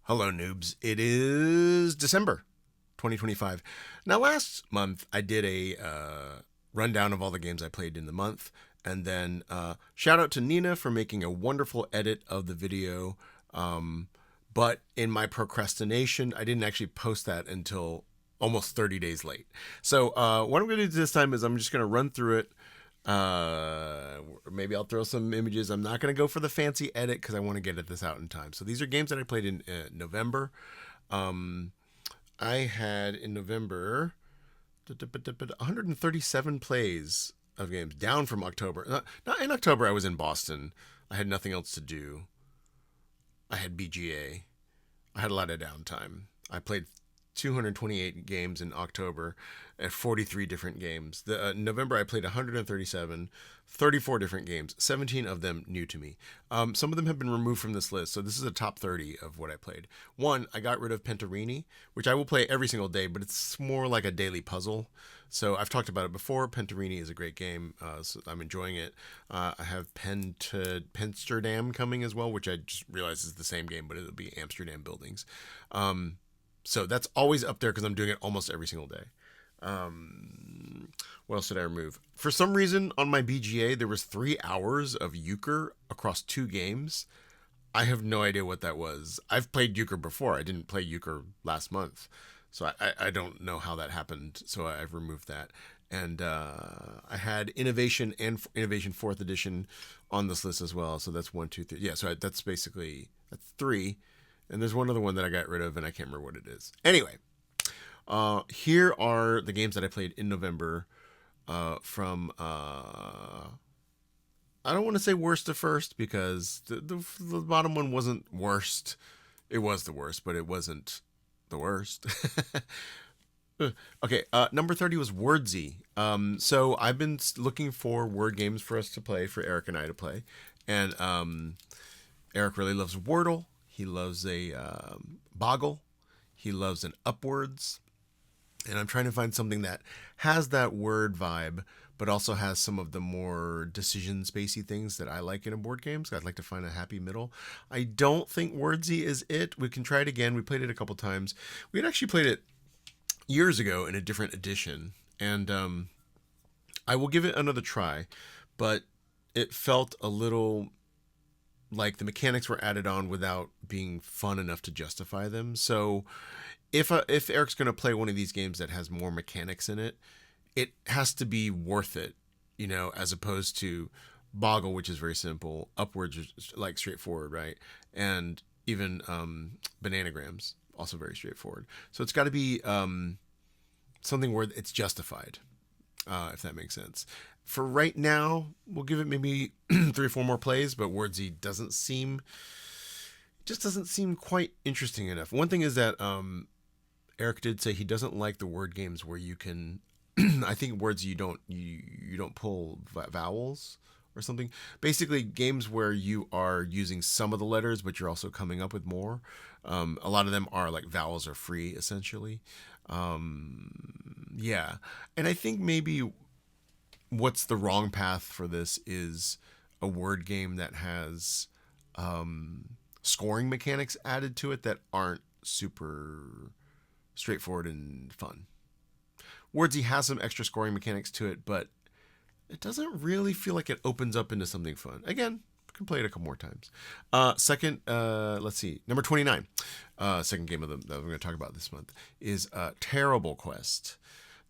Hello, noobs. It is December 2025. Now, last month I did a rundown of all the games I played in the month, and then shout out to Nina for making a wonderful edit of the video. But in my procrastination, I didn't actually post that until almost 30 days late. So, what I'm going to do this time is I'm just going to run through it. Maybe I'll throw some images. I'm not going to go for the fancy edit because I want to get this out in time. So these are games that I played in November. I had in November 137 plays of games, down from October. Not in October. I was in Boston. I had nothing else to do. I had BGA. I had a lot of downtime. I played 228 games in October at 43 different games. November, I played 137, 34 different games, 17 of them new to me. Some of them have been removed from this list, so this is a top 30 of what I played. One, I got rid of Pentarini, which I will play every single day, but it's more like a daily puzzle. So I've talked about it before. Pentarini is a great game, so I'm enjoying it. I have Pensterdam coming as well, which I just realized is the same game, but it'll be Amsterdam buildings. So that's always up there because I'm doing it almost every single day. What else did I remove? For some reason on my BGA, there was 3 hours of euchre across 2 games. I have no idea what that was. I've played euchre before. I didn't play euchre last month. So I don't know how that happened. So I've removed that. And I had Innovation and Innovation 4th edition on this list as well. So that's 1, 2, 3. Yeah, so that's 3. And there's one other one that I got rid of, and I can't remember what it is. Anyway, here are the games that I played in November from, I don't want to say worst to first, because the bottom one wasn't worst. It was the worst, but it wasn't the worst. Okay, number 30 was Wordsy. So I've been looking for word games for us to play, for Eric and I to play. And Eric really loves Wordle. He loves a Boggle. He loves an Upwards. And I'm trying to find something that has that word vibe, but also has some of the more decision spacey things that I like in a board game. So I'd like to find a happy middle. I don't think Wordsy is it. We can try it again. We played it a couple times. We had actually played it years ago in a different edition. And I will give it another try. But it felt a little like the mechanics were added on without being fun enough to justify them. So if Eric's going to play one of these games that has more mechanics in it, it has to be worth it, as opposed to Boggle, which is very simple, Upwards is like straightforward, right? And even Bananagrams, also very straightforward. So it's got to be something where it's justified, if that makes sense. For right now, we'll give it maybe 3 or 4 more plays, but Wordsy doesn't seem quite interesting enough. One thing is that Eric did say he doesn't like the word games where you can, I think words you don't pull vowels or something. Basically, games where you are using some of the letters, but you're also coming up with more. A lot of them are like vowels are free, essentially. Yeah, and I think maybe what's the wrong path for this is a word game that has scoring mechanics added to it that aren't super straightforward and fun. Wordsy has some extra scoring mechanics to it, but it doesn't really feel like it opens up into something fun. Again, can play it a couple more times. Second, let's see, number 29, second game that we're going to talk about this month is Terrible Quest.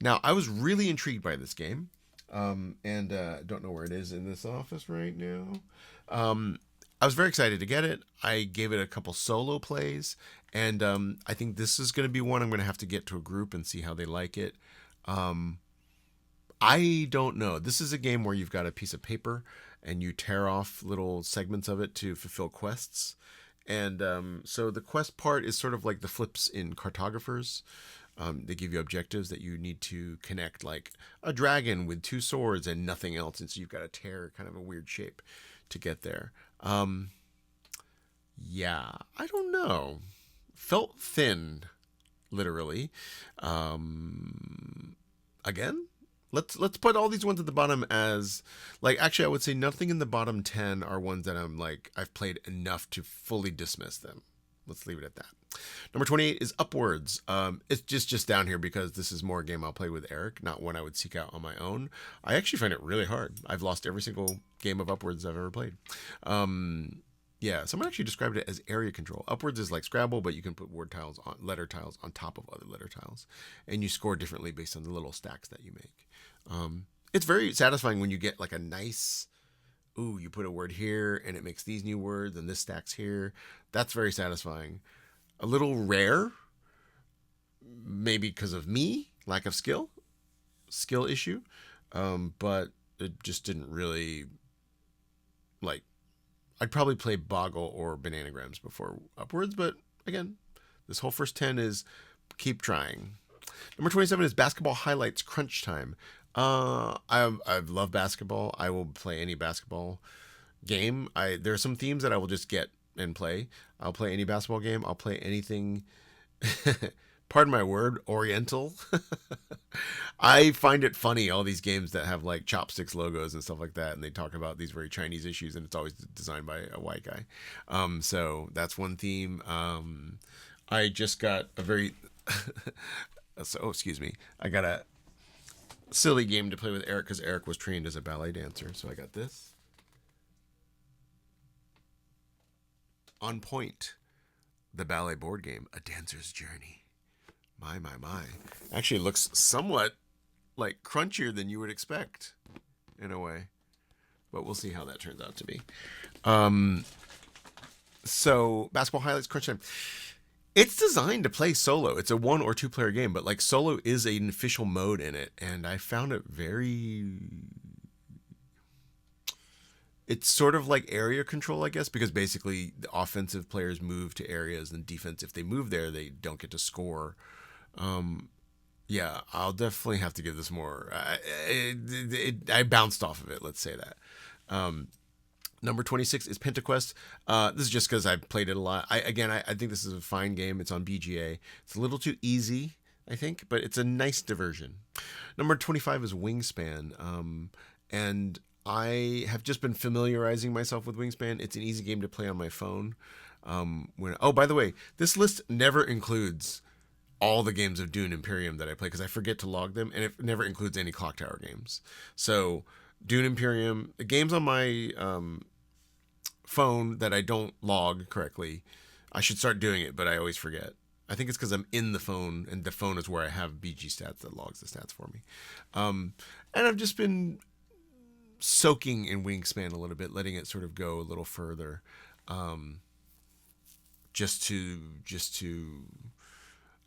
Now, I was really intrigued by this game. And don't know where it is in this office right now. I was very excited to get it. I gave it a couple solo plays, and I think this is going to be one I'm going to have to get to a group and see how they like it. I don't know. This is a game where you've got a piece of paper and you tear off little segments of it to fulfill quests. And so the quest part is sort of like the flips in Cartographers. They give you objectives that you need to connect, like a dragon with 2 swords and nothing else. And so you've got to tear kind of a weird shape to get there. Yeah, I don't know. Felt thin, literally. Again, let's put all these ones at the bottom as, like, actually I would say nothing in the bottom 10 are ones that I'm like, I've played enough to fully dismiss them. let's leave it at that. Number 28 is Upwards. It's just down here because this is more a game I'll play with Eric, not one I would seek out on my own. I actually find it really hard. I've lost every single game of Upwards I've ever played. Yeah, someone actually described it as area control. Upwards is like Scrabble, but you can put letter tiles on top of other letter tiles, and you score differently based on the little stacks that you make. It's very satisfying when you get like a nice, ooh, you put a word here and it makes these new words and this stacks here. That's very satisfying. A little rare, maybe because of me, lack of skill issue, but it just didn't really like. I'd probably play Boggle or Bananagrams before Upwards, but again, this whole first 10 is keep trying. Number 27 is Basketball Highlights Crunch Time. I love basketball. I will play any basketball game. There are some themes that I will just get and play. I'll play any basketball game. I'll play anything. Pardon my word, Oriental. I find it funny, all these games that have like chopsticks logos and stuff like that, and they talk about these very Chinese issues, and it's always designed by a white guy. So that's one theme. I just got a very excuse me. I got a silly game to play with Eric because Eric was trained as a ballet dancer. So I got this. On Point, the ballet board game, A Dancer's Journey. My. Actually, it looks somewhat like crunchier than you would expect, in a way. But we'll see how that turns out to be. So, Basketball Highlights Crunch Time. It's designed to play solo. It's a 1 or 2 player game, but like solo is an official mode in it, and I found it very. It's sort of like area control, I guess, because basically the offensive players move to areas, and defense, if they move there, they don't get to score. Yeah, I'll definitely have to give this more. I bounced off of it. Let's say that. Number 26 is Pentaquest. This is just because I played it a lot. I think this is a fine game. It's on BGA. It's a little too easy, I think, but it's a nice diversion. Number 25 is Wingspan. And I have just been familiarizing myself with Wingspan. It's an easy game to play on my phone. By the way, this list never includes all the games of Dune Imperium that I play because I forget to log them, and it never includes any Clock Tower games. So Dune Imperium, the games on my phone that I don't log correctly, I should start doing it, but I always forget. I think it's because I'm in the phone, and the phone is where I have BG Stats that logs the stats for me. And I've just been soaking in Wingspan a little bit, letting it sort of go a little further, just to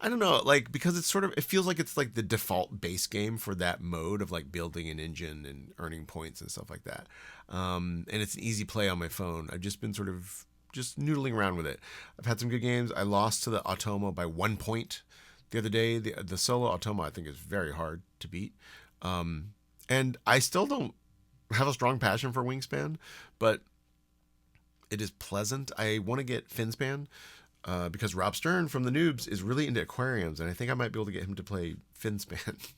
I don't know, like, because it feels like it's like the default base game for that mode of like building an engine and earning points and stuff like that. And it's an easy play on my phone. I've just been sort of just noodling around with it. I've had some good games. I lost to the Automa by 1 point the other day. The solo Automa I think is very hard to beat. And I still don't have a strong passion for Wingspan, but it is pleasant. I want to get Finspan. Because Rob Stern from the Noobs is really into aquariums, and I think I might be able to get him to play Finspan.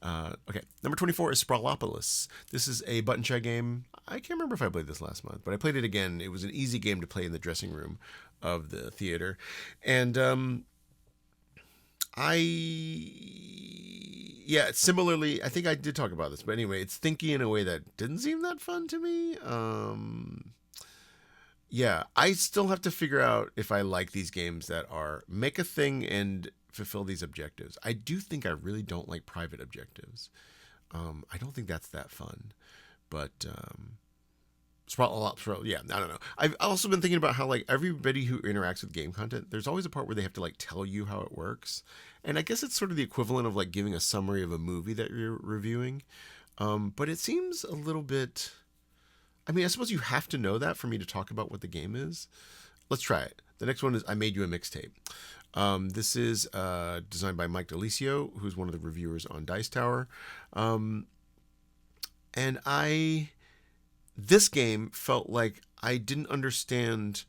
Okay, number 24 is Sprawlopolis. This is a button shy game. I can't remember if I played this last month, but I played it again. It was an easy game to play in the dressing room of the theater. And similarly, I think I did talk about this, but anyway, it's thinky in a way that didn't seem that fun to me. Yeah, I still have to figure out if I like these games that are make a thing and fulfill these objectives. I do think I really don't like private objectives. I don't think that's that fun. But yeah, I don't know. I've also been thinking about how like everybody who interacts with game content, there's always a part where they have to like tell you how it works. And I guess it's sort of the equivalent of like giving a summary of a movie that you're reviewing. But it seems a little bit. I mean, I suppose you have to know that for me to talk about what the game is. Let's try it. The next one is I Made You a Mixtape. This is designed by Mike DeLisio, who's one of the reviewers on Dice Tower. And this game felt like I didn't understand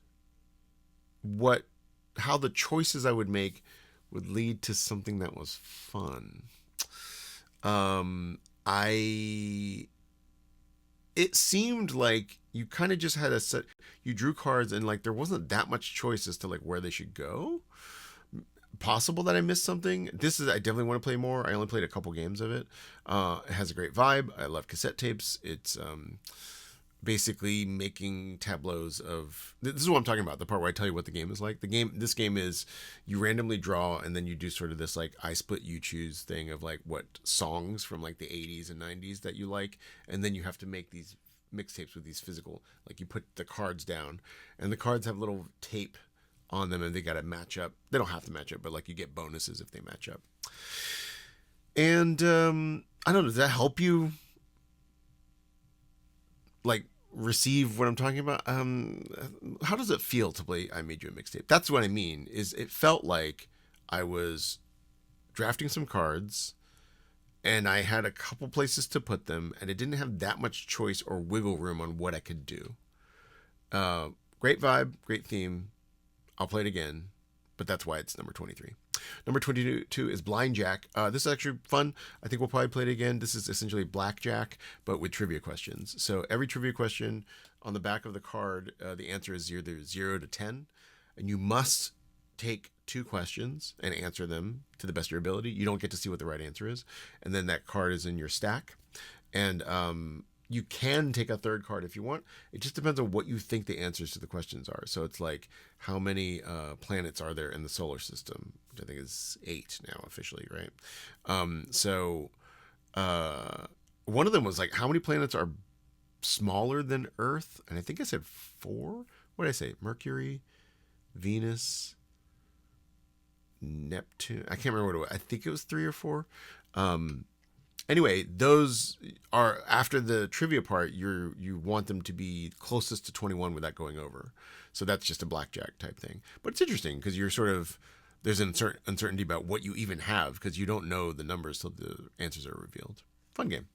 how the choices I would make would lead to something that was fun. it seemed like you kind of just had a set. You drew cards, and like there wasn't that much choice as to like where they should go. Possible that I missed something. This is I definitely want to play more. I only played a couple games of it. It has a great vibe. I love cassette tapes. It's basically making tableaus of. This is what I'm talking about. The part where I tell you what the game is like. This game is you randomly draw and then you do sort of this like I split you choose thing of like what songs from like the 80s and 90s that you like, and then you have to make these mixtapes with these physical. Like you put the cards down, and the cards have little tape on them, and they got to match up. They don't have to match up, but like you get bonuses if they match up. And I don't know. Does that help you like receive what I'm talking about? How does it feel to play I Made You a Mixtape? That's what I mean. Is it felt like I was drafting some cards, and I had a couple places to put them, and I didn't have that much choice or wiggle room on what I could do. Great vibe, great theme. I'll play it again, but that's why it's number 23. Number 22 is Blind Jack. This is actually fun. I think we'll probably play it again. This is essentially blackjack, but with trivia questions. So every trivia question on the back of the card, the answer is either 0 to 10, and you must take 2 questions and answer them to the best of your ability. You don't get to see what the right answer is, and then that card is in your stack. And you can take a third card if you want. It just depends on what you think the answers to the questions are. So it's like, how many planets are there in the solar system? Which I think is 8 now officially, right? So one of them was like, how many planets are smaller than Earth? And I think I said 4. What did I say? Mercury, Venus, Neptune. I can't remember what it was. I think it was 3 or 4. Anyway, those are after the trivia part. You want them to be closest to 21 without going over. So that's just a blackjack type thing. But it's interesting because you're sort of there's an uncertainty about what you even have because you don't know the numbers till the answers are revealed. Fun game.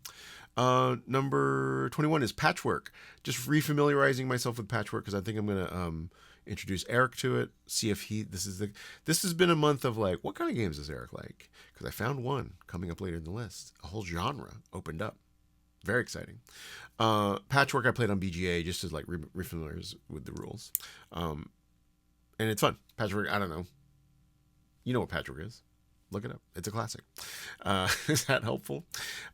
Number 21 is Patchwork. Just refamiliarizing myself with Patchwork because I think I'm gonna introduce Eric to it. See if this has been a month of like, what kind of games does Eric like? Because I found one coming up later in the list. A whole genre opened up. Very exciting. Patchwork I played on BGA just as like refamiliarize with the rules. And it's fun. Patchwork, I don't know. You know what Patchwork is. Look it up. It's a classic. Is that helpful?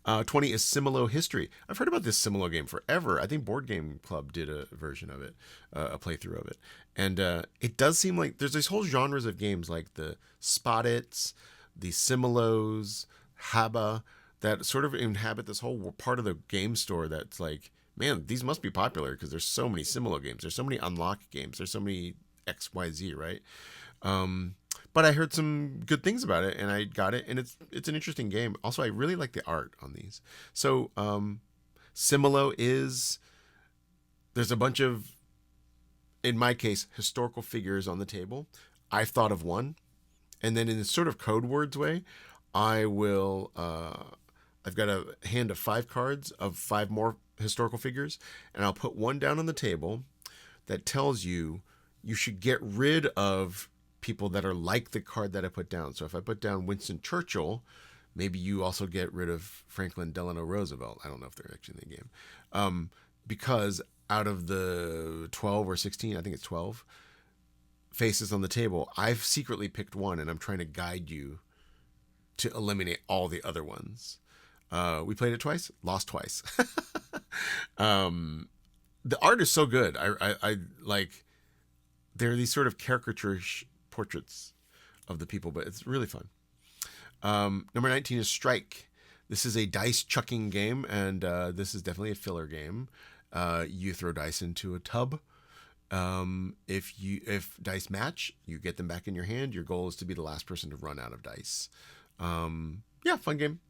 20 is Similo History. I've heard about this Similo game forever. I think Board Game Club did a version of it, a playthrough of it. And it does seem like there's these whole genres of games like the Spot-Its, the Similos, Haba, that sort of inhabit this whole part of the game store that's like, man, these must be popular because there's so many Similo games. There's so many Unlock games. There's so many XYZ, right? But I heard some good things about it, and I got it, and it's an interesting game. Also, I really like the art on these. So, Similo is there's a bunch of, in my case, historical figures on the table. I've thought of one, and then in a sort of code words way, I will. I've got a hand of 5 cards of 5 more historical figures, and I'll put one down on the table that tells you should get rid of people that are like the card that I put down. So if I put down Winston Churchill, maybe you also get rid of Franklin Delano Roosevelt. I don't know if they're actually in the game. Because out of the 12 or 16, I think it's 12 faces on the table, I've secretly picked one, and I'm trying to guide you to eliminate all the other ones. We played it twice, lost twice. The art is so good. I like, there are these sort of caricature portraits of the people, but it's really fun. Number 19 is Strike. This is a dice chucking game, and this is definitely a filler game. You throw dice into a tub. If dice match, you get them back in your hand. Your goal is to be the last person to run out of dice. Yeah, fun game.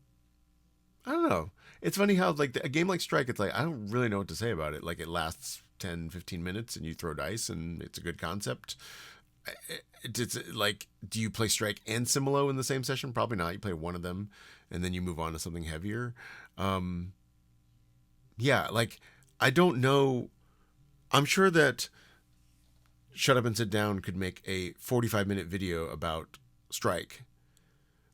I don't know. It's funny how like a game like Strike, it's like I don't really know what to say about it. Like it lasts 10, 15 minutes, and you throw dice, and it's a good concept. It's like, do you play Strike and Similo in the same session? Probably not. You play one of them, and then you move on to something heavier. Yeah, like I don't know. I'm sure that Shut Up and Sit Down could make a 45-minute video about Strike,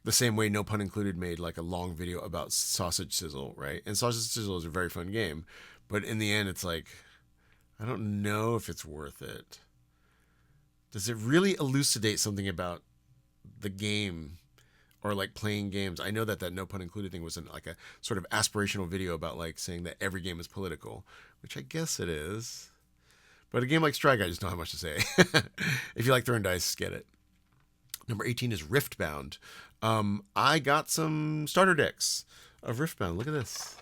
the same way No Pun Included made like a long video about Sausage Sizzle, right? And Sausage Sizzle is a very fun game, But in the end, it's like, I don't know if it's worth it. Does it really elucidate something about the game or like playing games? I know that no pun included thing was like a sort of aspirational video about like saying that every game is political, which I guess it is. But a game like Strike, I just don't have much to say. If you like throwing dice, get it. Number 18 is Riftbound. I got some starter decks of Riftbound. Look at this.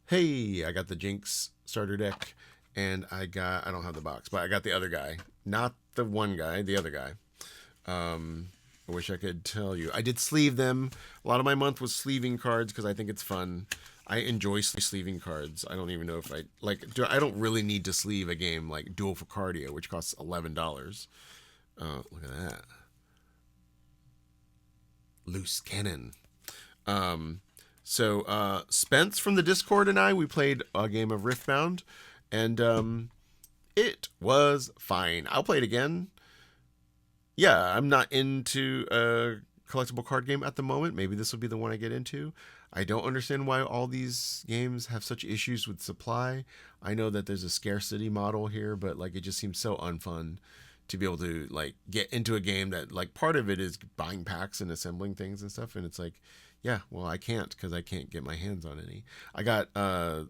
Hey, I got the Jinx starter deck, and I don't have the box, but I got the other guy. Not the one guy, the other guy. I wish I could tell you. I did sleeve them. A lot of my month was sleeving cards because I think it's fun. I enjoy sleeving cards. I don't even know if I I don't really need to sleeve a game like Duel for Cardio, which costs $11. Look at that. Loose cannon. So Spence from the Discord and we played a game of Riftbound, and it was fine. I'll play it again. Yeah, I'm not into a collectible card game at the moment. Maybe this will be the one I get into. I don't understand why all these games have such issues with supply. I know that there's a scarcity model here, but like it just seems so unfun to be able to like get into a game that like part of it is buying packs and assembling things and stuff, and it's like, yeah, well, I can't because I can't get my hands on any. I got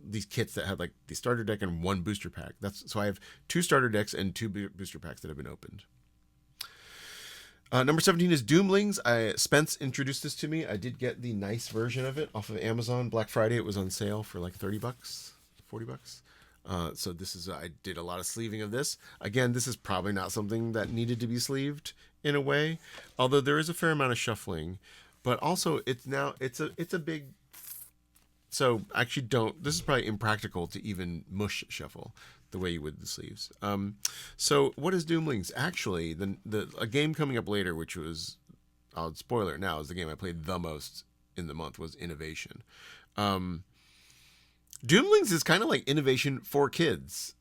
these kits that had like the starter deck and one booster pack. So I have 2 starter decks and 2 booster packs that have been opened. Number 17 is Doomlings. Spence introduced this to me. I did get the nice version of it off of Amazon. Black Friday, it was on sale for like $30, $40. So this is, I did a lot of sleeving of this. Again, this is probably not something that needed to be sleeved in a way, although there is a fair amount of shuffling. But also, it's a big. So actually, this is probably impractical to even mush shuffle the way you would the sleeves. So what is Doomlings? Actually, a game coming up later, which was, I'll spoiler it now, is the game I played the most in the month, was Innovation. Doomlings is kind of like Innovation for kids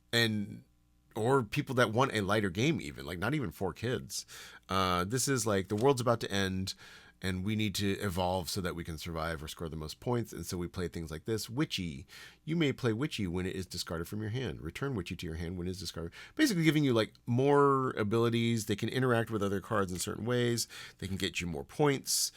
or people that want a lighter game, even like not even for kids. This is like the world's about to end, and we need to evolve so that we can survive or score the most points. And so we play things like this. Witchy. You may play Witchy when it is discarded from your hand. Return Witchy to your hand when it is discarded. Basically giving you like more abilities. They can interact with other cards in certain ways. They can get you more points.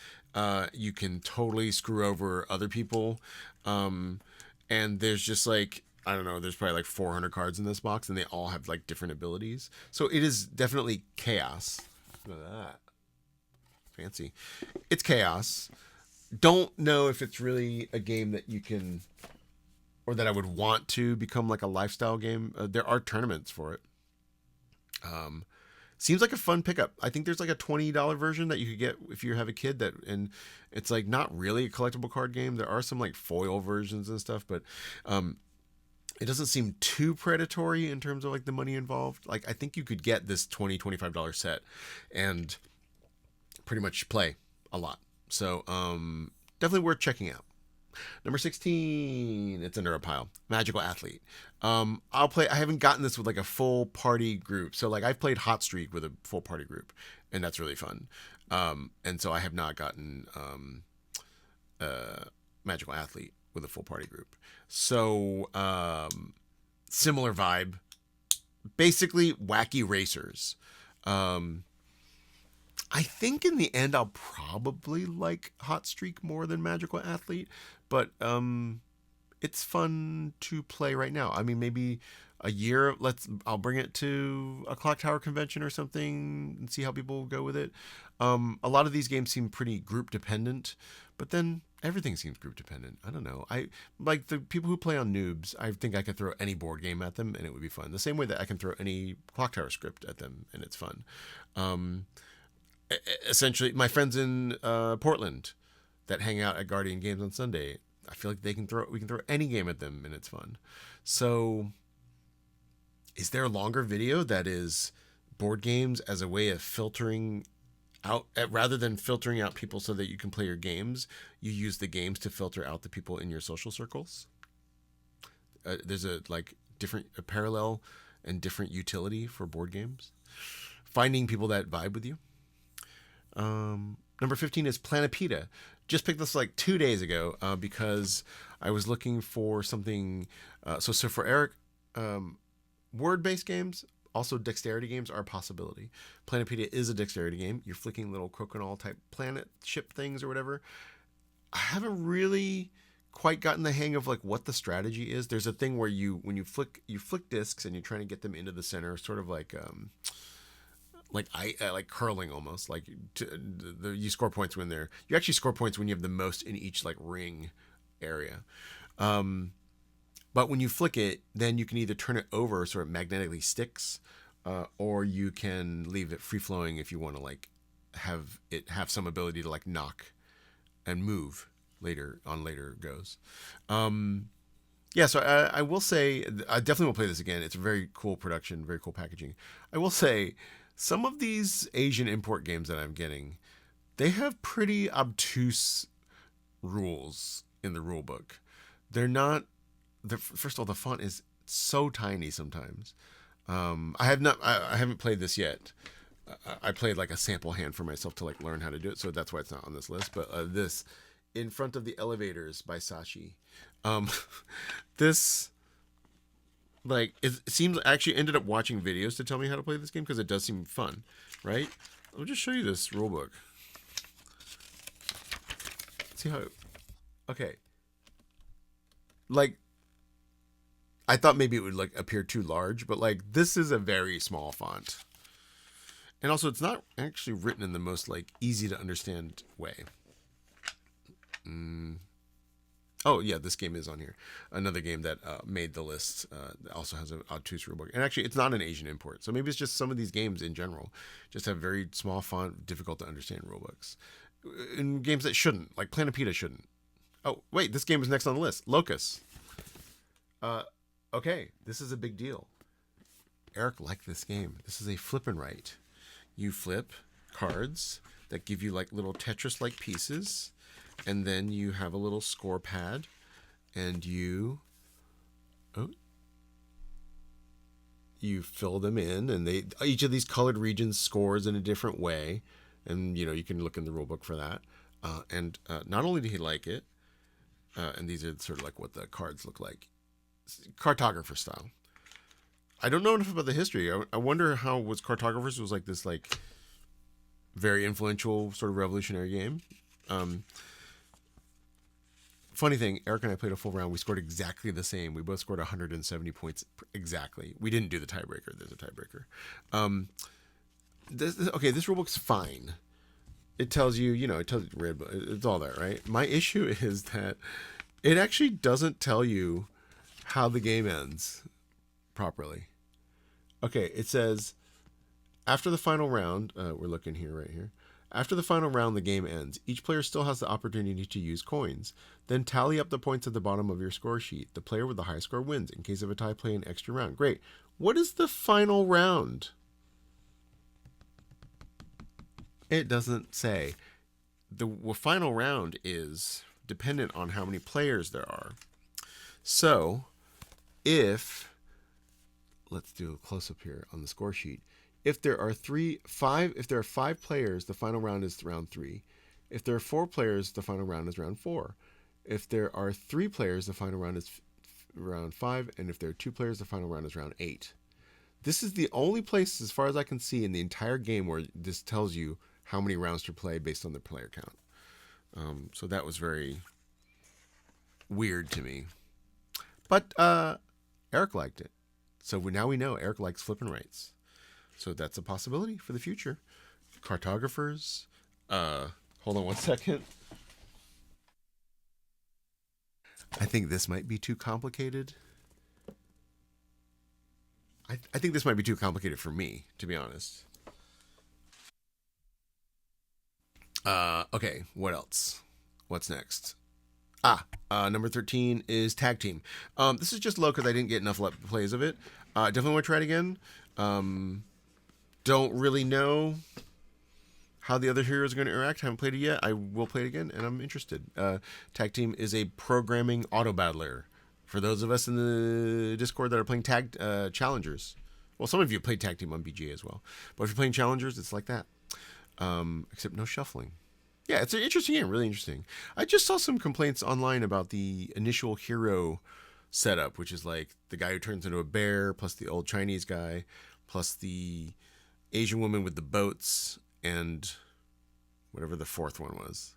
You can totally screw over other people. And there's just like, I don't know, there's probably like 400 cards in this box, and they all have like different abilities. So it is definitely chaos. Look at that. Fancy. It's chaos. Don't know if it's really a game that you can, or that I would want to become like a lifestyle game. There are tournaments for it. Seems like a fun pickup. I think there's like a $20 version that you could get if you have a kid and it's like not really a collectible card game. There are some like foil versions and stuff, but it doesn't seem too predatory in terms of like the money involved. Like I think you could get this $25 set and pretty much play a lot. So definitely worth checking out. Number 16, it's under a pile. Magical Athlete. I haven't gotten this with like a full party group. So like I've played Hot Streak with a full party group, and that's really fun. And so I have not gotten Magical Athlete with a full party group. So similar vibe. Basically wacky racers. I think in the end I'll probably like Hot Streak more than Magical Athlete, but it's fun to play right now. I mean, maybe a year, I'll bring it to a Clock Tower convention or something and see how people go with it. A lot of these games seem pretty group dependent, but then everything seems group dependent. I don't know. I like the people who play on Noobs. I think I could throw any board game at them and it would be fun. The same way that I can throw any Clock Tower script at them and it's fun. Essentially, my friends in Portland that hang out at Guardian Games on Sunday, I feel like we can throw any game at them and it's fun. So is there a longer video that is board games as a way of filtering out, rather than filtering out people so that you can play your games, you use the games to filter out the people in your social circles? There's a parallel and different utility for board games. Finding people that vibe with you. Number 15 is Planipeda. Just picked this like 2 days ago because I was looking for something. So for Eric, word-based games, also dexterity games are a possibility. Planepedia is a dexterity game. You're flicking little crokinole type planet ship things or whatever. I haven't really quite gotten the hang of like what the strategy is. There's a thing where when you flick discs and you're trying to get them into the center, sort of like curling almost. Like you score points when they're you actually score points when you have the most in each like ring area. But when you flick it, then you can either turn it over so it magnetically sticks, or you can leave it free flowing if you want to like have it have some ability to like knock and move later goes. Yeah, so I will say I definitely will play this again. It's a very cool production, very cool packaging. I will say some of these Asian import games that I'm getting, they have pretty obtuse rules in the rule book. They're not. First of all, the font is so tiny sometimes. I have not. I haven't played this yet. I played like a sample hand for myself to like learn how to do it, so that's why it's not on this list. But this, In Front of the Elevators by Sashi. This, like, it seems I actually ended up watching videos to tell me how to play this game because it does seem fun, right? I'll just show you this rulebook. See how? Okay. Like, I thought maybe it would like appear too large, but like this is a very small font. And also, it's not actually written in the most like easy to understand way. Oh yeah, this game is on here. Another game that made the list also has an obtuse rulebook. And actually, it's not an Asian import, so maybe it's just some of these games in general just have very small font, difficult to understand rulebooks. In games that shouldn't, like Planepedia shouldn't. Oh wait, this game is next on the list. Locus. Okay, this is a big deal. Eric liked this game. This is a flip and write. You flip cards that give you like little Tetris-like pieces, and then you have a little score pad, and you fill them in, and each of these colored regions scores in a different way, and you can look in the rulebook for that. And not only did he like it, and these are sort of like what the cards look like, cartographer style. I don't know enough about the history. I wonder how was Cartographers was like this like very influential sort of revolutionary game. Funny thing, Eric and I played a full round. We scored exactly the same. We both scored 170 points exactly. We didn't do the tiebreaker. There's a tiebreaker. This rulebook's fine. It tells you, it tells you red. It's all that, right? My issue is that it actually doesn't tell you how the game ends properly. Okay, it says after the final round, we're looking here, right here. After the final round, the game ends. Each player still has the opportunity to use coins. Then tally up the points at the bottom of your score sheet. The player with the highest score wins. In case of a tie, play an extra round. Great. What is the final round? It doesn't say. The final round is dependent on how many players there are. So, let's do a close-up here on the score sheet. If there are 5 players, the final round is round 3. If there are 4 players, the final round is round 4. If there are 3 players, the final round is round 5. And if there are 2 players, the final round is round 8. This is the only place, as far as I can see, in the entire game where this tells you how many rounds to play based on the player count. So that was very weird to me. But Eric liked it. So now we know Eric likes flip and writes. So that's a possibility for the future. Cartographers. Hold on one second. I think this might be too complicated. I think this might be too complicated for me, to be honest. Okay, what else? What's next? Number 13 is Tag Team. This is just low because I didn't get enough plays of it. Definitely want to try it again. Don't really know how the other heroes are going to interact. Haven't played it yet. I will play it again, and I'm interested. Tag Team is a programming auto battler. For those of us in the Discord that are playing challengers. Well, some of you played Tag Team on BGA as well. But if you're playing challengers, it's like that. Except no shuffling. Yeah, it's an interesting game, really interesting. I just saw some complaints online about the initial hero setup, which is like the guy who turns into a bear, plus the old Chinese guy, plus the Asian woman with the boats, and whatever the fourth one was.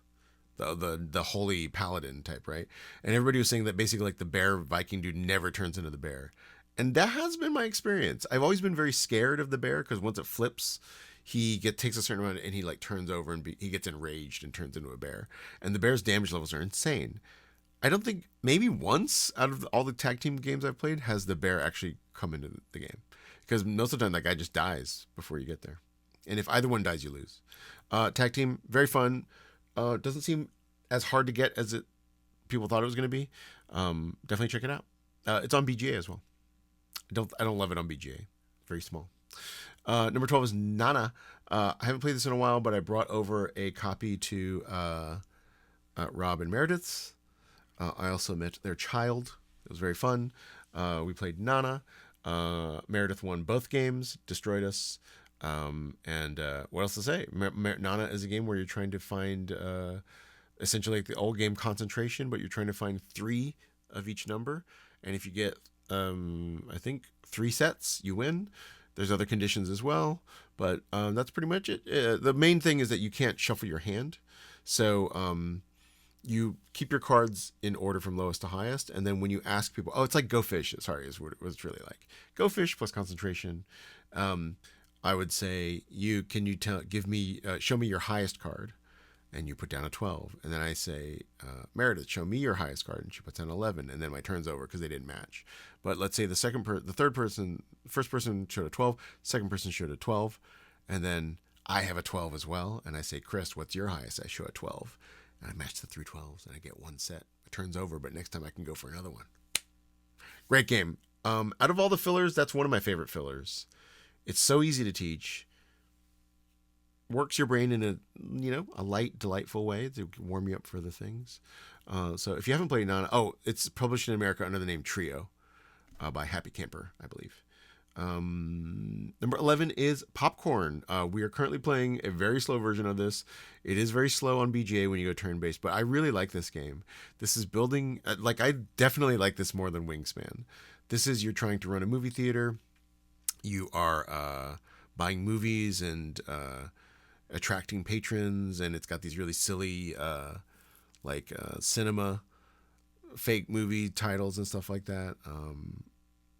The holy paladin type, right? And everybody was saying that basically like the bear Viking dude never turns into the bear. And that has been my experience. I've always been very scared of the bear because once it flips, takes a certain amount and he like turns over and he gets enraged and turns into a bear. And the bear's damage levels are insane. I don't think maybe once out of all the tag team games I've played has the bear actually come into the game, because most of the time that guy just dies before you get there, and if either one dies, you lose. Tag team, very fun. Doesn't seem as hard to get as it people thought it was going to be. Definitely check it out. It's on BGA as well. I don't love it on BGA. Very small. Number 12 is Nana. I haven't played this in a while, but I brought over a copy to Rob and Meredith's. I also met their child. It was very fun. We played Nana. Meredith won both games, destroyed us. And what else to say? Nana is a game where you're trying to find essentially like the old game concentration, but you're trying to find 3 of each number. And if you get, I think, 3 sets, you win. There's other conditions as well, but that's pretty much it. The main thing is that you can't shuffle your hand. So you keep your cards in order from lowest to highest, and then when you ask people, it's like Go Fish. Sorry, is what it's really like. Go Fish plus concentration. I would say show me your highest card, and you put down a 12, and then I say, Meredith, show me your highest card, and she puts down 11, and then my turn's over because they didn't match. But let's say first person showed a 12, second person showed a 12, and then I have a 12 as well, and I say, Chris, what's your highest? I show a 12. And I match the 3 12s, and I get 1 set. It turns over, but next time I can go for another one. Great game. Out of all the fillers, that's one of my favorite fillers. It's so easy to teach. Works your brain in a light, delightful way to warm you up for the things. So if you haven't played Nana, it's published in America under the name Trio by Happy Camper, I believe. Number 11 is Popcorn. We are currently playing a very slow version of this. It is very slow on BGA when you go turn-based, but I really like this game. This is building, I definitely like this more than Wingspan. This is, you're trying to run a movie theater. You are buying movies and attracting patrons, and it's got these really silly cinema fake movie titles and stuff like that.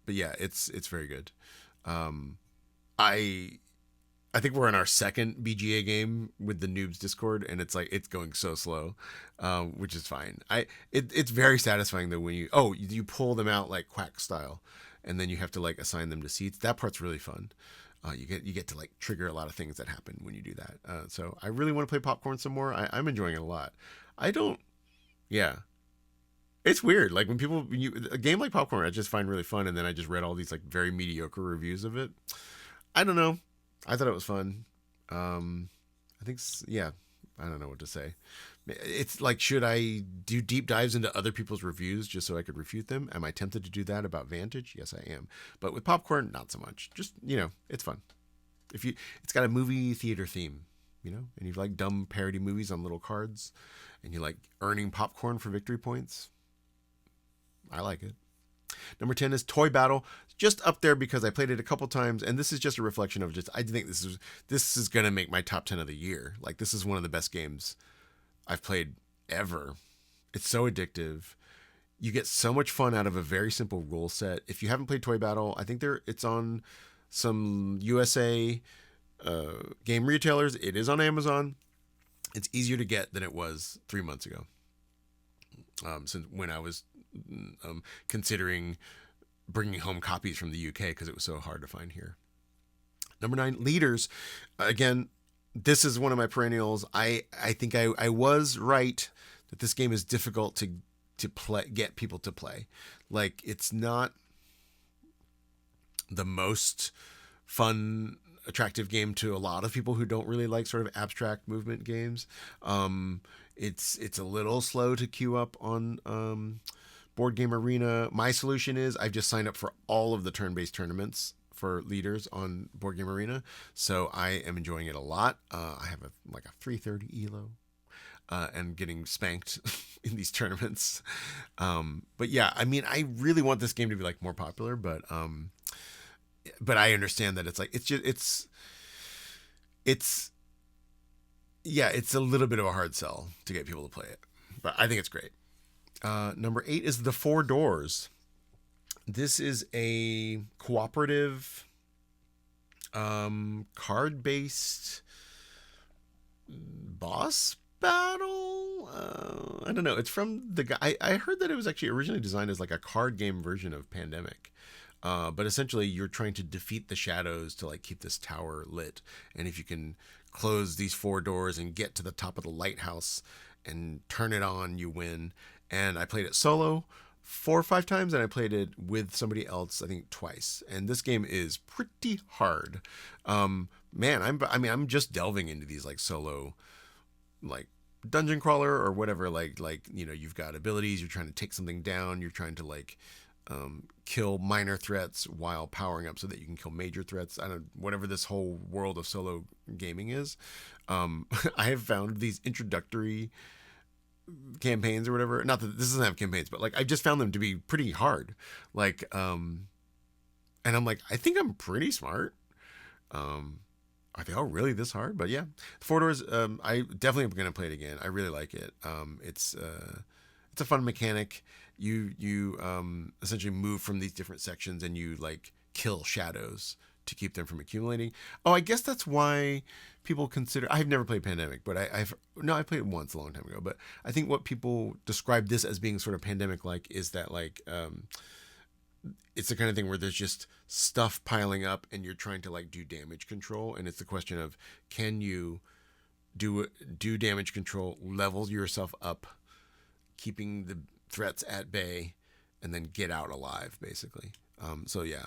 But yeah, it's very good. I think we're in our second BGA game with the Noobs Discord, and it's going so slow, which is fine. It's very satisfying though when you pull them out like Quack style, and then you have to like assign them to seats. That part's really fun. You get to like trigger a lot of things that happen when you do that. So I really want to play Popcorn some more. I'm enjoying it a lot. Yeah. It's weird. Like when a game like Popcorn, I just find really fun, and then I just read all these like very mediocre reviews of it. I don't know. I thought it was fun. I think, yeah. I don't know what to say. It's like, should I do deep dives into other people's reviews just so I could refute them? Am I tempted to do that about Vantage? Yes, I am. But with Popcorn, not so much. Just it's fun. It's got a movie theater theme, and you like dumb parody movies on little cards, and you like earning popcorn for victory points. I like it. Number 10 is Toy Battle. Just up there because I played it a couple times, and this is just a reflection of I think this is going to make my top 10 of the year. Like, this is one of the best games I've played ever. It's so addictive. You get so much fun out of a very simple rule set. If you haven't played Toy Battle, I think it's on some USA game retailers. It is on Amazon. It's easier to get than it was 3 months ago. Since when I was considering bringing home copies from the UK because it was so hard to find here. Number 9, Leaders. Again, this is one of my perennials. I think I was right that this game is difficult to get people to play. Like, it's not the most fun, attractive game to a lot of people who don't really like sort of abstract movement games. It's a little slow to queue up on Board Game Arena. My solution is I've just signed up for all of the turn-based tournaments for Leaders on Board Game Arena, so I am enjoying it a lot. I have a 330 elo. and getting spanked in these tournaments. But yeah, I mean, I really want this game to be like more popular, but I understand that it's like it's just it's yeah, it's a little bit of a hard sell to get people to play it, but I think it's great. Number 8 is The Four Doors. This is a cooperative, card based boss battle. I don't know. It's from the guy. I heard that it was actually originally designed as like a card game version of Pandemic. But essentially, you're trying to defeat the shadows to like keep this tower lit. And if you can close these four doors and get to the top of the lighthouse and turn it on, you win. And I played it solo 4 or 5 times, and I played it with somebody else, I think twice. And this game is pretty hard. Man, I'm just delving into these like solo, like dungeon crawler or whatever. Like you've got abilities. You're trying to take something down. You're trying to like kill minor threats while powering up so that you can kill major threats. I don't whatever this whole world of solo gaming is. I have found these introductory campaigns or whatever. Not that this doesn't have campaigns, but like I just found them to be pretty hard. Like, and I'm like, I think I'm pretty smart. Are they all really this hard? But yeah, the Four Doors. I definitely am gonna play it again. I really like it. It's a fun mechanic. You essentially move from these different sections and you like kill shadows to keep them from accumulating. Oh, I guess that's why people consider. I've never played Pandemic, but I played it once a long time ago. But I think what people describe this as being sort of Pandemic like is that like it's the kind of thing where there's just stuff piling up and you're trying to like do damage control, and it's the question of can you do damage control, level yourself up, keeping the threats at bay, and then get out alive, basically. So yeah,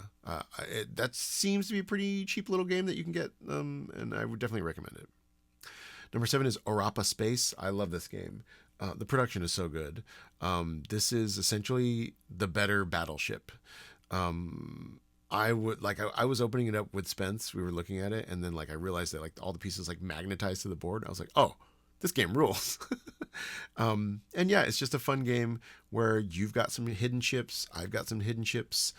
that seems to be a pretty cheap little game that you can get, and I would definitely recommend it. Number 7 is Orapa Space. I love this game. The production is so good. This is essentially the better Battleship. I was opening it up with Spence. We were looking at it, and then like I realized that like all the pieces like magnetized to the board. I was like, oh, this game rules. And yeah, it's just a fun game where you've got some hidden ships, I've got some hidden ships,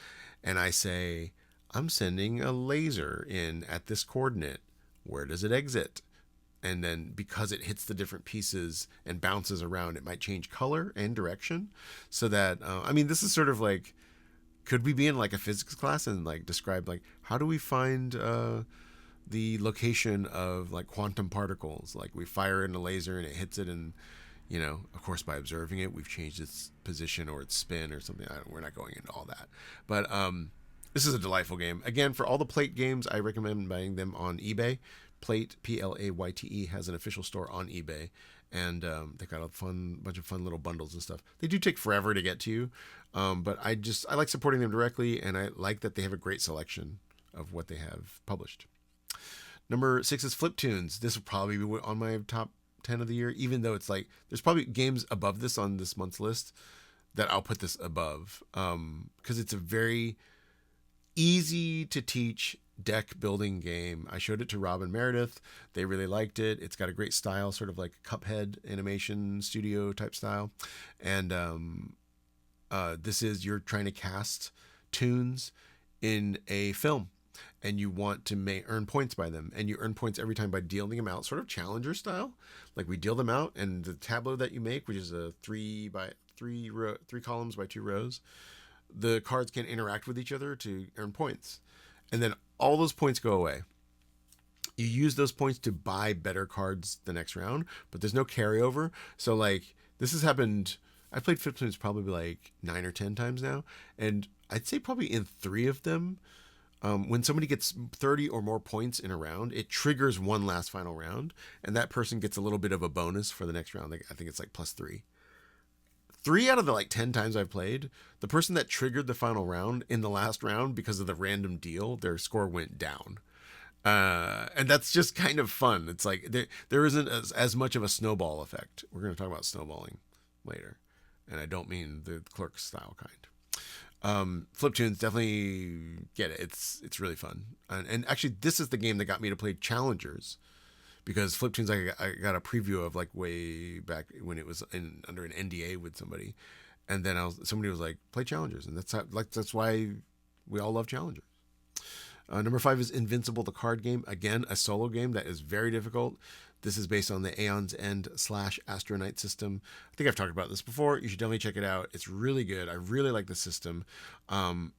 and I say, I'm sending a laser in at this coordinate. Where does it exit? And then because it hits the different pieces and bounces around, it might change color and direction. So that, I mean, this is sort of like, could we be in like a physics class and like describe like, how do we find the location of like quantum particles? Like we fire in a laser and it hits it, and of course by observing it we've changed its position or its spin or something. We're not going into all that, but this is a delightful game. Again, for all the Plate games, I recommend buying them on eBay. Plate, Playte, has an official store on eBay, and they got a bunch of fun little bundles and stuff. They do take forever to get to you, but I like supporting them directly, and I like that they have a great selection of what they have published. Number 6 is Fliptunes. This will probably be on my top 10 of the year, even though it's like there's probably games above this on this month's list that I'll put this above, because it's a very easy to teach deck building game. I showed it to Rob and Meredith. They really liked it. It's got a great style, sort of like Cuphead animation studio type style. And this is, you're trying to cast tunes in a film, and you want to earn points by them, and you earn points every time by dealing them out, sort of Challenger style. Like we deal them out, and the tableau that you make, which is a 3 columns by 2 rows, the cards can interact with each other to earn points, and then all those points go away. You use those points to buy better cards the next round, but there's no carryover. So like this has happened. I played Fliptunes probably like 9 or 10 times now, and I'd say probably in 3 of them, when somebody gets 30 or more points in a round, it triggers one last final round, and that person gets a little bit of a bonus for the next round. I think it's like +3. 3 out of the like 10 times I've played, the person that triggered the final round in the last round, because of the random deal, their score went down. And that's just kind of fun. It's like there isn't as much of a snowball effect. We're going to talk about snowballing later, and I don't mean the Clerk style kind. Fliptunes, definitely get it. It's really fun. And actually, this is the game that got me to play Challengers, because Fliptoons I got a preview of like way back when it was under an NDA with somebody, and then somebody was like, play challengers, and that's why we all love challengers. Number 5 is Invincible, the card game. Again, a solo game that is very difficult. This is based on the Aeon's End / Astronite system. I think I've talked about this before. You should definitely check it out. It's really good. I really like the system.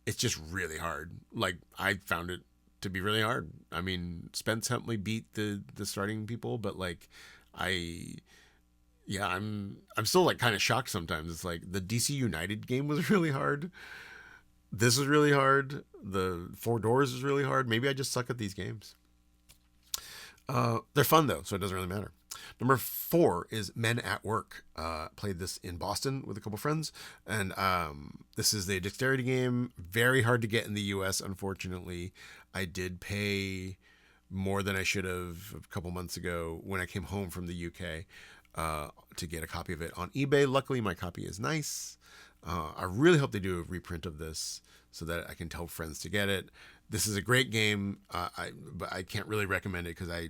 It's just really hard. Like, I found it to be really hard. I mean, Spence helped me beat the starting people, but like, I'm still like kind of shocked sometimes. It's like the DC United game was really hard. This is really hard. The Four Doors is really hard. Maybe I just suck at these games. They're fun though, so it doesn't really matter. Number 4 is Men at Work. Played this in Boston with a couple friends, and this is the dexterity game. Very hard to get in the U.S. Unfortunately, I did pay more than I should have a couple months ago when I came home from the U.K. To get a copy of it on eBay. Luckily, my copy is nice. I really hope they do a reprint of this so that I can tell friends to get it. This is a great game, but I can't really recommend it because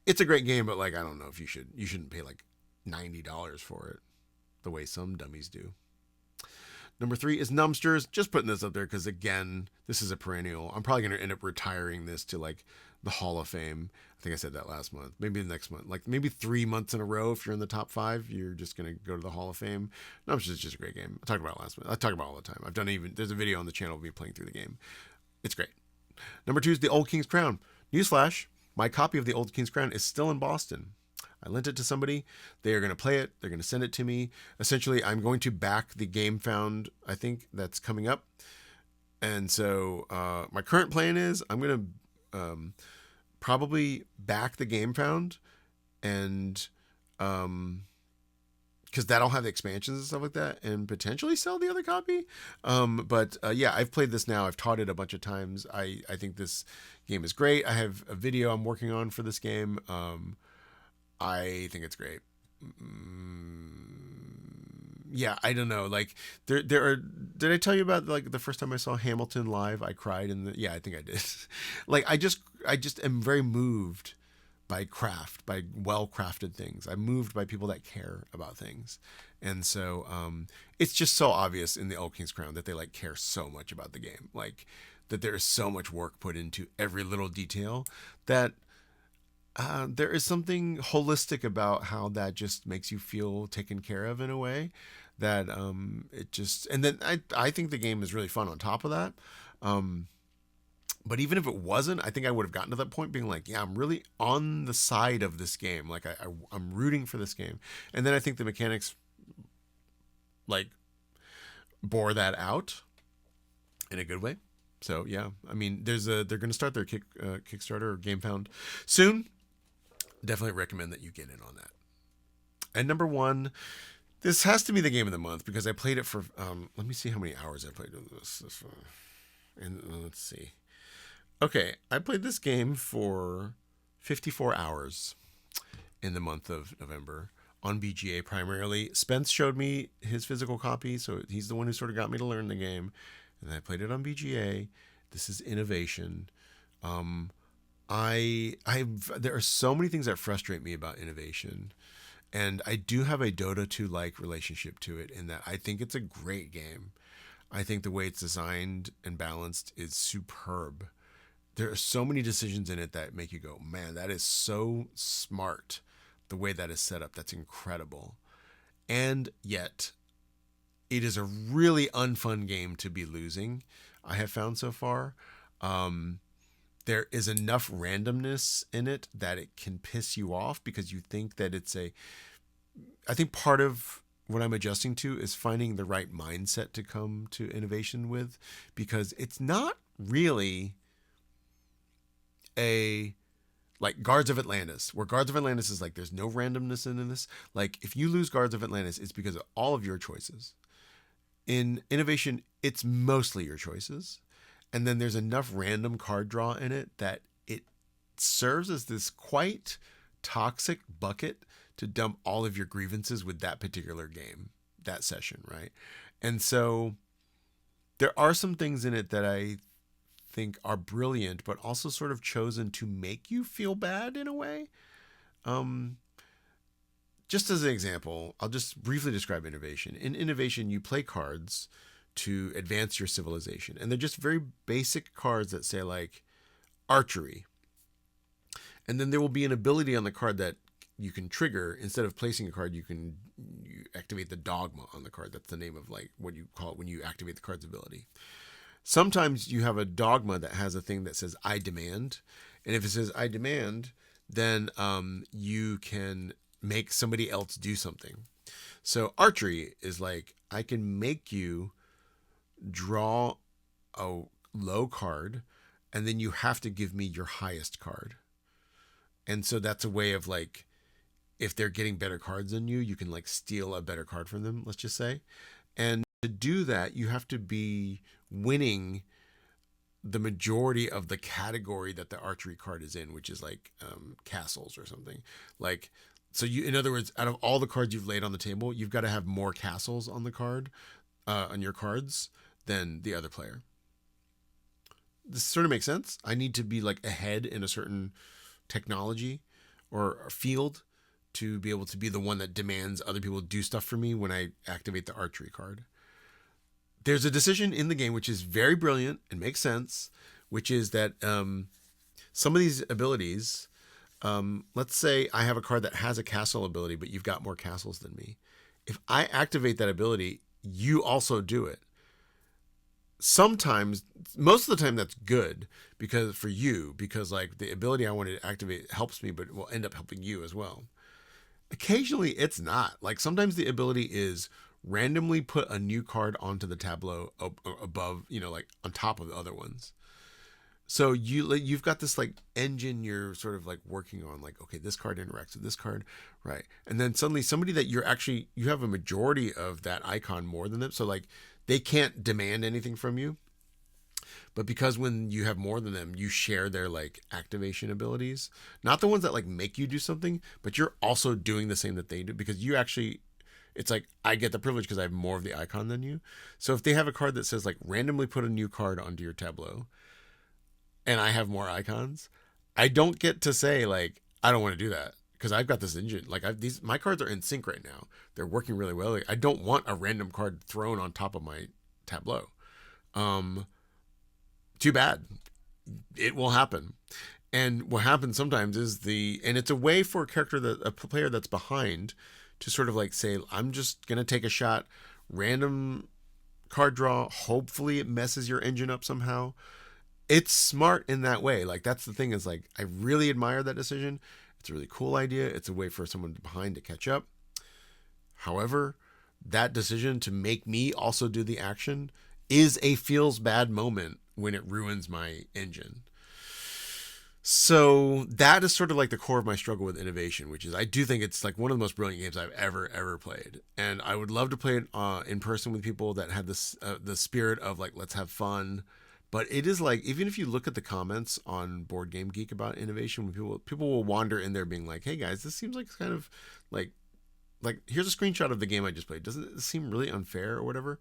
it's a great game, but like I don't know if you shouldn't pay like $90 for it, the way some dummies do. Number 3 is Numbsters. Just putting this up there because again, this is a perennial. I'm probably gonna end up retiring this to like the Hall of Fame. I think I said that last month. Maybe the next month. Like maybe 3 months in a row. If you're in the top 5, you're just gonna go to the Hall of Fame. Numbsters is just a great game. I talked about it last month. I talk about it all the time. There's a video on the channel of me playing through the game. It's great. Number 2 is The Old King's Crown. Newsflash, my copy of The Old King's Crown is still in Boston. I lent it to somebody. They are going to play it. They're going to send it to me. Essentially, I'm going to back the Game Found, I think, that's coming up. And so my current plan is I'm going to probably back the Game Found and because that'll have expansions and stuff like that, and potentially sell the other copy. But yeah, I've played this now. I've taught it a bunch of times. I think this game is great. I have a video I'm working on for this game. I think it's great. Yeah, I don't know. Like there are. Did I tell you about like the first time I saw Hamilton live? I cried in the. Yeah, I think I did. Like I just am very moved by craft, by well-crafted things. I'm moved by people that care about things. And so it's just so obvious in the Old King's Crown that they like care so much about the game. Like that there is so much work put into every little detail that there is something holistic about how that just makes you feel taken care of in a way that it just, and then I think the game is really fun on top of that. But even if it wasn't, I think I would have gotten to that point being like, yeah, I'm really on the side of this game. Like I'm rooting for this game. And then I think the mechanics like bore that out in a good way. So yeah, I mean, they're going to start their Kickstarter or Game Found soon. Definitely recommend that you get in on that. And number 1, this has to be the game of the month because I played it for, let me see how many hours I played with this. And let's see. Okay, I played this game for 54 hours in the month of November on BGA primarily. Spence showed me his physical copy, so he's the one who sort of got me to learn the game. And I played it on BGA. This is Innovation. There are so many things that frustrate me about Innovation. And I do have a Dota 2-like relationship to it in that I think it's a great game. I think the way it's designed and balanced is superb. There are so many decisions in it that make you go, man, that is so smart. The way that is set up, that's incredible. And yet, it is a really unfun game to be losing, I have found so far. There is enough randomness in it that it can piss you off because you think that I think part of what I'm adjusting to is finding the right mindset to come to Innovation with, because it's not really like Guards of Atlantis, where Guards of Atlantis is like there's no randomness in this. Like if you lose Guards of Atlantis, it's because of all of your choices. In Innovation, it's mostly your choices. And then there's enough random card draw in it that it serves as this quite toxic bucket to dump all of your grievances with that particular game, that session, right? And so there are some things in it that I think are brilliant, but also sort of chosen to make you feel bad in a way. Um, just as an example, I'll just briefly describe innovation. In innovation, you play cards to advance your civilization, and they're just very basic cards that say like archery, and then there will be an ability on the card that you can trigger. Instead of placing a card, you activate the dogma on the card. That's the name of like what you call it when you activate the card's ability. Sometimes you have a dogma that has a thing that says I demand, and if it says I demand, then you can make somebody else do something. So archery is like I can make you draw a low card, and then you have to give me your highest card. And so that's a way of like if they're getting better cards than you, you can like steal a better card from them, let's just say. And to do that, you have to be winning the majority of the category that the archery card is in, which is like castles or something. Like, so you, in other words, out of all the cards you've laid on the table, you've got to have more castles on the card, on your cards than the other player. This sort of makes sense. I need to be like ahead in a certain technology or a field to be able to be the one that demands other people do stuff for me when I activate the archery card. There's a decision in the game which is very brilliant and makes sense, which is that some of these abilities, let's say I have a card that has a castle ability, but you've got more castles than me. If I activate that ability, you also do it. Sometimes, most of the time, that's good because for you, because like the ability I want to activate helps me, but it will end up helping you as well. Occasionally, it's not. Like sometimes the ability is randomly put a new card onto the tableau above, like on top of the other ones. So you've got this like engine you're sort of like working on, like, okay, this card interacts with this card, right? And then suddenly somebody that you have a majority of that icon more than them. So like they can't demand anything from you. But because when you have more than them, you share their like activation abilities, not the ones that like make you do something, but you're also doing the same that they do because you actually, it's like I get the privilege because I have more of the icon than you. So if they have a card that says like randomly put a new card onto your tableau and I have more icons, I don't get to say like, I don't want to do that because I've got this engine. Like my cards are in sync right now. They're working really well. Like, I don't want a random card thrown on top of my tableau. Too bad. It will happen. And what happens sometimes is and it's a way for a player that's behind to sort of like say, I'm just going to take a shot, random card draw. Hopefully it messes your engine up somehow. It's smart in that way. Like that's the thing is like, I really admire that decision. It's a really cool idea. It's a way for someone behind to catch up. However, that decision to make me also do the action is a feels bad moment when it ruins my engine. So that is sort of like the core of my struggle with innovation, which is I do think it's like one of the most brilliant games I've ever played. And I would love to play it in person with people that had this the spirit of like, let's have fun. But it is like, even if you look at the comments on Board Game Geek about innovation, when people will wander in there being like, hey guys, this seems like kind of like here's a screenshot of the game I just played. Doesn't it seem really unfair or whatever?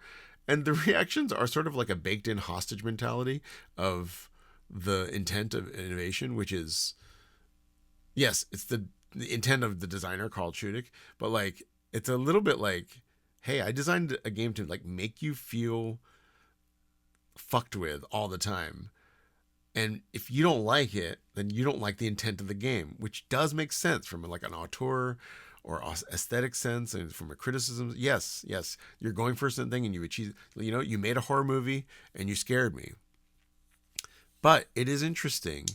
And the reactions are sort of like a baked in hostage mentality of the intent of innovation, which is, yes, it's the intent of the designer Carl Chudik, but like, it's a little bit like, hey, I designed a game to like make you feel fucked with all the time. And if you don't like it, then you don't like the intent of the game, which does make sense from like an auteur or aesthetic sense and from a criticism. Yes, you're going for a certain thing and you achieve, you made a horror movie and you scared me. But it is interesting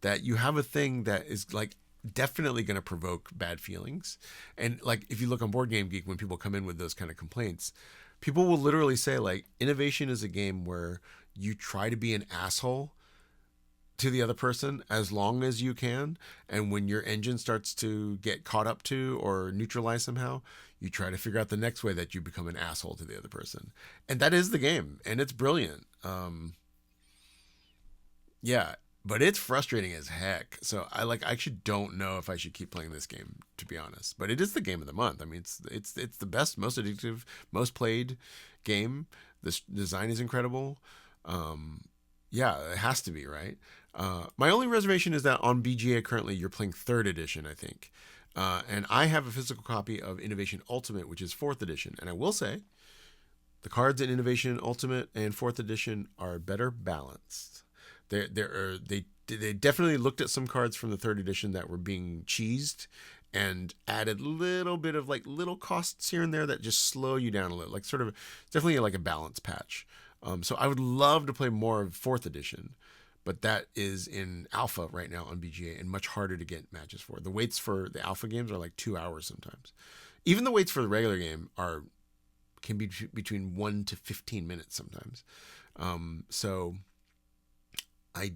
that you have a thing that is like definitely going to provoke bad feelings. And like, if you look on Board Game Geek, when people come in with those kind of complaints, people will literally say like, innovation is a game where you try to be an asshole to the other person as long as you can, and when your engine starts to get caught up to or neutralized somehow, you try to figure out the next way that you become an asshole to the other person. And that is the game, and it's brilliant. Yeah, but it's frustrating as heck. So I actually don't know if I should keep playing this game, to be honest. But it is the game of the month. I mean, it's the best, most addictive, most played game. This design is incredible. Yeah, it has to be, right? My only reservation is that on BGA currently you're playing third edition, I think. And I have a physical copy of Innovation Ultimate, which is fourth edition. And I will say, the cards in Innovation Ultimate and fourth edition are better balanced. They definitely looked at some cards from the third edition that were being cheesed and added a little bit of like little costs here and there that just slow you down a little, like sort of definitely like a balance patch. So I would love to play more of fourth edition, but that is in alpha right now on BGA and much harder to get matches for. The waits for the alpha games are like 2 hours sometimes. Even the waits for the regular game can be between 1 to 15 minutes sometimes. So I,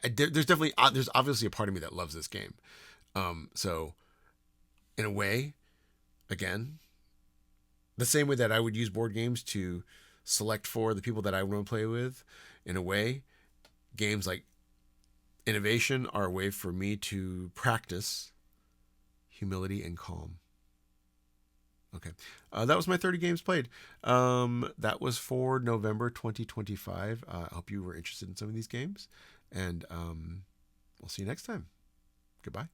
there's definitely there's obviously a part of me that loves this game. So in a way, again, the same way that I would use board games to select for the people that I want to play with, in a way, games like Innovation are a way for me to practice humility and calm. Okay. That was my 30 games played. That was for November 2025. I hope you were interested in some of these games. And we'll see you next time. Goodbye.